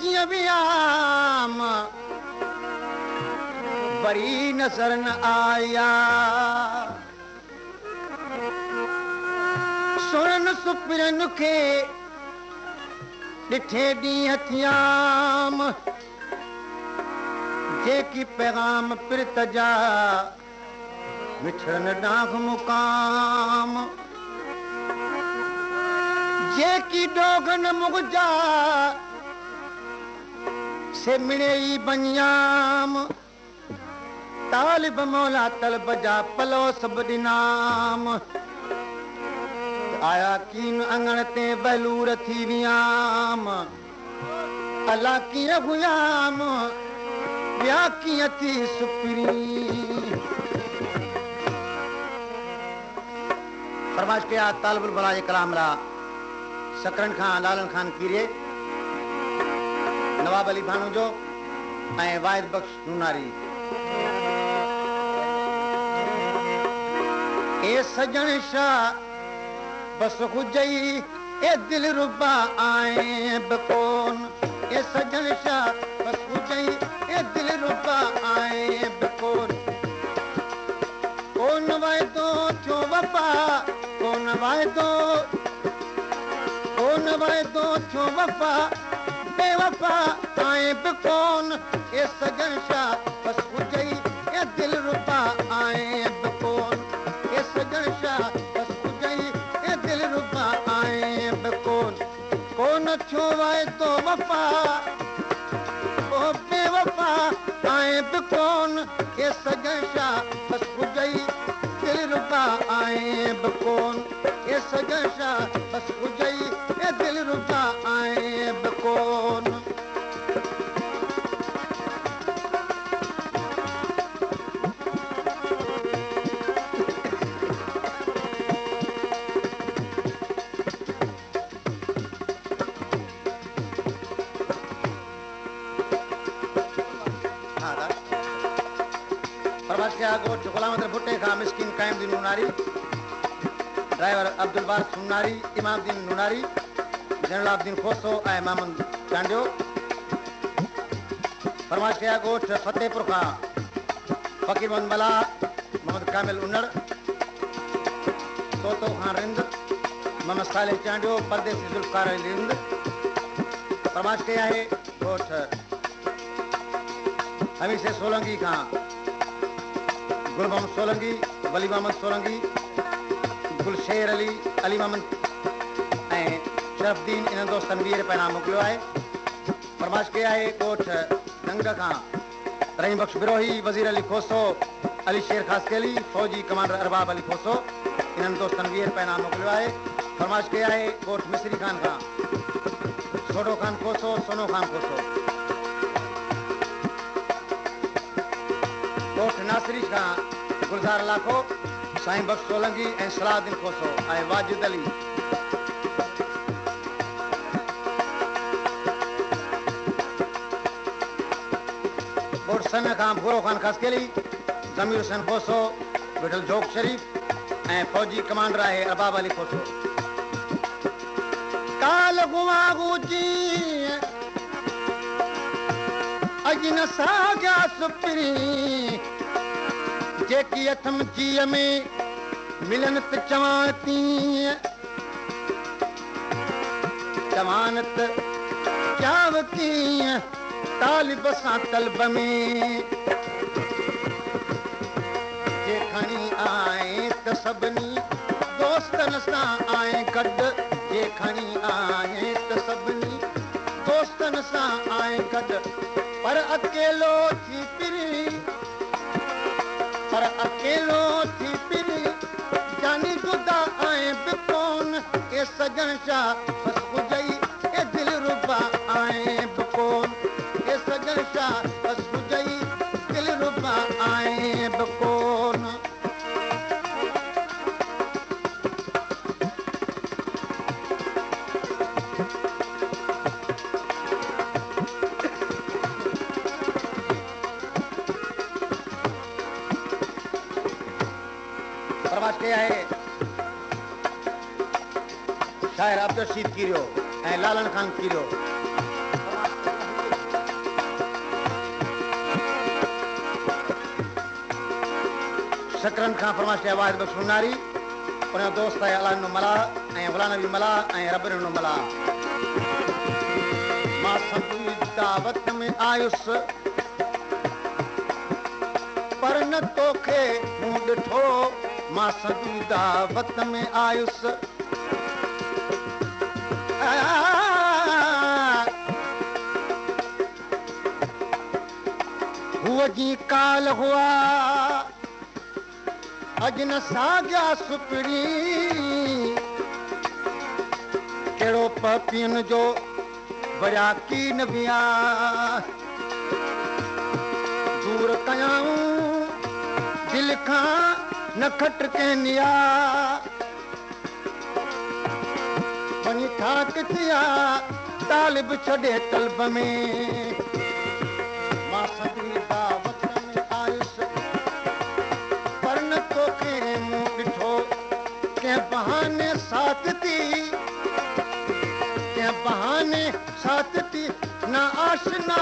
जिया भी आम बरी नजर न आया सुरन सुपिरन के ॾिठे ॾींहं हथियाम जेकी पैगाम पिरत जा मिठड़न डांग मुकाम जेकी डोगन मुगजा से मिले ई बनियाम तालिब मौला तलब जा पलो सब दिनाम आया कीन अंगण ते बलूर थी वियाम अला कीअं गुयाम ॿिया कीअं थी सुपिरी फरमाइश कया तालिबुल बला जे कलाम ला सकरन खां लालन खान कीरे नवाब अली भानू जो ऐं वाहिद बख्श नूनारी ए सजन शाह बस हुजई ए दिल रुबा आए बकोन ए सजन शाह बस हुजई ए दिल रुबा आए बकोन कौन वायदो थियो वफा कौन वायदो थियो वफा बेवफा आए बकोन ए सजन शाह बस हुजई ए दिल रुबा आए बकोन ए सजन शाह बस हुजई ए दिल रुबा आए बकोन कौन थियो वायदो वफा ओ बेवफा आए बकोन ए सजन शाह बस हुजई दिल रुबा आए बकोन ए सजन शाह बस हुजई ए दिल रुबा आए बकोन गुलाम भुट्टे खां मिस्किन कायमदीन नूनारी ड्राइवर अब्दुल बार सुनारी इमामदीन नूनारी जैनुलाब्दीन खोसो ऐं मामून चांडियो फरमाइश कया ॻोठ फतेहपुर खां फ़कीर मोहम्मद मला मोहम्मद कामिल उनड़ तोतो खां रिंद मोहम्मद सालिह चांडियो परदेसी जुल्फकार अली रिंद फरमाइश कया आहे ॻोठ हमीद सोलंकी खां गुल मोहम्मद सोलंकी वली मोहम्मद सोलंकी गुलशेर अली अली मोहम्मद ऐं शरफुद्दीन इन्हनि दोस्तनि 20 रुपया मोकिलियो आहे फरमाइश कया आहे ॻोठ नंग खां रहीम बख्श बिरोही वज़ीर अली खोसो अली शेर ख़ासकेली फ़ौजी कमांडर अरबाब अली खोसो इन्हनि दोस्तनि 20 रुपया मोकिलियो आहे फरमाइश कया आहे ॻोठ मिस्री खान खां सोडो खान खोसो सोनो खान खोसो ॻोठ नासिरी खां गुलज़ार लाखो साईं बख्श सोलंकी ऐं सलाहुद्दीन खोसो ऐं वाजिद अली ॻोठ सन खां भूरो खान ख़ासकेली ज़मीर हुसैन खोसो बिठल जोक शरीफ़ ऐं फ़ौजी कमांडर आहे अरबाब अली खोसो काल गुवागू जी अॼु न साॻिया सुपिरी जेकी अथम जीअ में मिलन त चवां थी चवान त कयाव कीअं तालिब सां तलब में जे खणी आए त सभिनी दोस्तनि सां आए गॾु जे खणी आए त सभिनी दोस्तनि सां आए गॾु पर अकेलो थी पिरी जानी जुदा आए बिकोन ए सजन शाह बस हुजई ए दिल रुबा आए बिकोन ए सजन शाह बस हुजई दिल रुबा आए बिकोन फरमाइश कया आहे शायर अब्दुल रशीद कीरियो ऐं लालन खान कीरियो शकरन खां फरमाइश कई आवाज़ बख़्शू नारी उन दोस्त आहे अलाह नो मला ऐं गुलाम नबी मला ऐं रब नो मला मां संदूरी दावत में आयुसि पर न तोखे मूं ॾिठो मां संदूरी दावत में आयुसि हुआ जी काल हुआ अॼु न साॻिया सुपिरी कहिड़ो पपीअन जो वरिया की न बिया दूर कयाऊं दिलि खां न खटकनिया वञी ठाक थिया तालिब छॾे तलब में मां सॼी दावत में आयुसि पर न तोखे मूं ॾिठो कंहिं बहाने साथ थी कंहिं बहाने साथ थी न आशना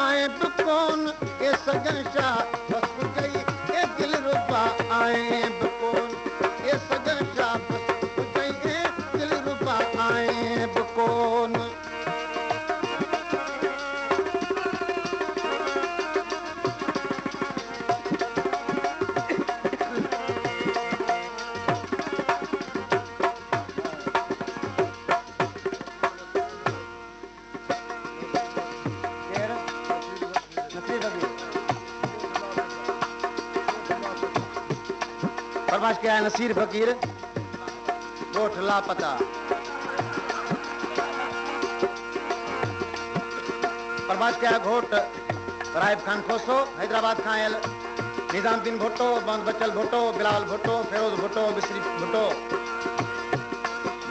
आए बि कोन ए सजन शाह बस गई ए दिल रुबा आए बि कोन ए सजन शाह बस गई ए दिल रुबा आए बि कोन फरमाइश क्या है नसीर फकीर गोठ लापता फरमाइश क्या है घोट राइब खान खोसो हैदराबाद खां आयल निजामुद्दीन भुट्टो मोहम्मद बचल भुट्टो बिलावल भुट्टो फिरोज भुट्टो बिसरी भुट्टो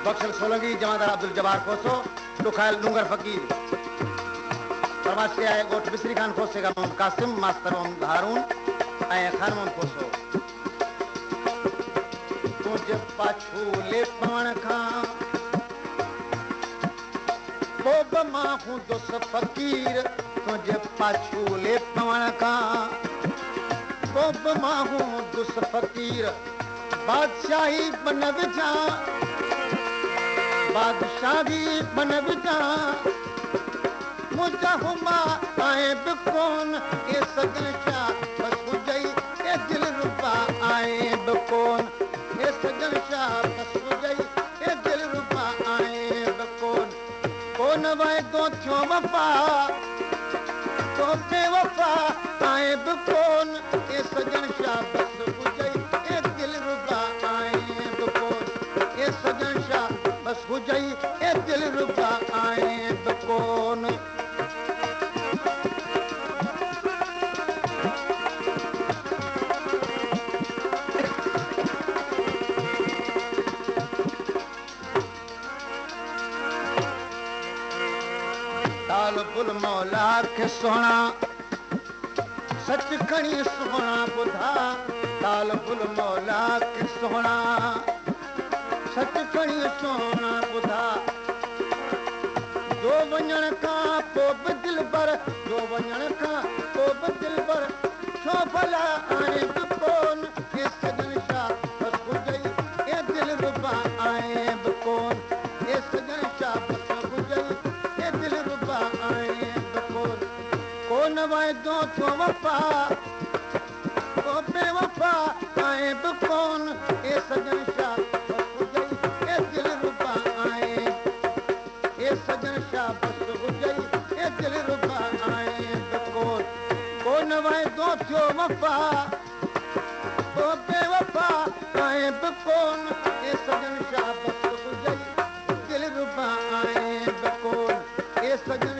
बख्शल सोलंगी जमादार अब्दुल जब्बार खोसो दुखायल डूंगर फकीर फरमाइश क्या है गोठ बिसरी खान खोसे का मोहम्मद कासिम मास्टर मोहम्मद हारून ऐं खान मोहम्मद खोसो पाछूले पवण खां पोइ बि मां हूंदुसि फ़क़ीर तुंहिंजे पाछूले पवण खां पोइ बि मां हूंदुसि फ़क़ीर बादशाही बन विझां बादशाही बन विझां मुंहिंजा हुमा आए बि कोन ए सजन शाह बस हुजई ए दिल रुबा आए बि कोन ए सजन शाह बस हुजई ए दिल रुबा आए बि कोन कोन वाइदो थियो वफ़ा तो बेवफ़ा आए बि कोन ए सजन शाह बस हुजई ए दिल रुबा आए बि कोन ए सजन शाह बस हुजई ए दिल रुबा आए बि कोन बुल मौला के सोना सच खणी सोना बुधा ताल बुल मौला के सोना सच खणी सोना बुधा जो वञण खां पोइ बि दिल भर जो वञण खां पोइ बि दिल भर छो भला आए बि कोन ए सजन शाह बस हुजई ए दिल रुबा आए बि कोन ए सजन शाह बस हुजई ए दिल रुबा आए बि कोन कोन वाइदो थियो वफ़ा को बेवफ़ा आए बि कोन ए सजन शाह बस हुजई ए दिल रुबा आए ए सजन शाह बस हुजई ए दिल रुबा आए बि कोन कोन वाइदो थियो वफ़ा को बेवफ़ा आए बि कोन ए सजन शाह बस हुजई दिल रुबा आए बि कोन ए सजन